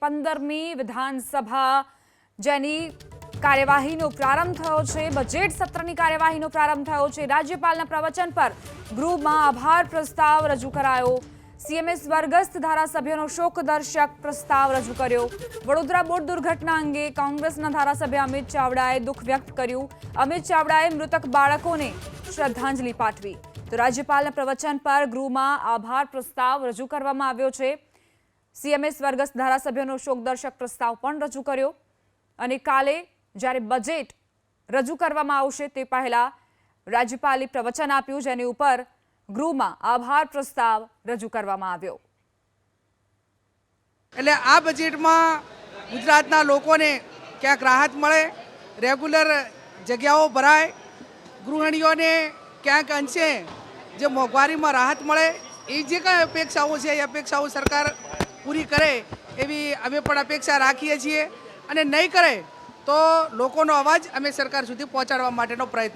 15મી વિધાનસભા જેની કાર્યવાહીનો પ્રારંભ થયો છે। બજેટ સત્રની કાર્યવાહીનો પ્રારંભ થયો છે। રાજ્યપાલના પ્રવચન પર ગૃહમાં આભાર પ્રસ્તાવ રજૂ કરાયો। સીએમએ સ્વર્ગસ્થ ધારાસભ્યનો શોકદર્શક પ્રસ્તાવ રજૂ કર્યો। વડોદરા બોટ દુર્ઘટના અંગે કોંગ્રેસના ધારાસભ્ય અમિત ચાવડાએ દુઃખ વ્યક્ત કર્યું। અમિત ચાવડાએ મૃતક બાળકોને શ્રદ્ધાંજલિ પાઠવી। તો રાજ્યપાલના પ્રવચન પર ગૃહમાં આભાર પ્રસ્તાવ રજૂ કરવામાં આવ્યો છે। સીએમએ સ્વર્ગસ્થ ધારાસભ્યનો શોકદર્શક પ્રસ્તાવ પણ રજૂ કર્યો અને કાલે જ્યારે બજેટ રજૂ કરવામાં આવશે તે પહેલા રાજ્યપાલે પ્રવચન આપ્યું, જેની ઉપર ગૃહમાં આભાર પ્રસ્તાવ રજૂ કરવામાં આવ્યો। એટલે આ બજેટમાં ગુજરાતના લોકોને ક્યાંક રાહત મળે, રેગ્યુલર જગ્યાઓ ભરાય, ગૃહિણીઓને ક્યાંક અંશે જે મોંઘવારીમાં રાહત મળે, એ જે કંઈ અપેક્ષાઓ છે એ અપેક્ષાઓ સરકાર પૂરી કરે એવી અમે પણ અપેક્ષા રાખીએ છીએ। અને નહીં કરે તો લોકોનો અવાજ અમે સરકાર સુધી પહોંચાડવા માટેનો પ્રયત્ન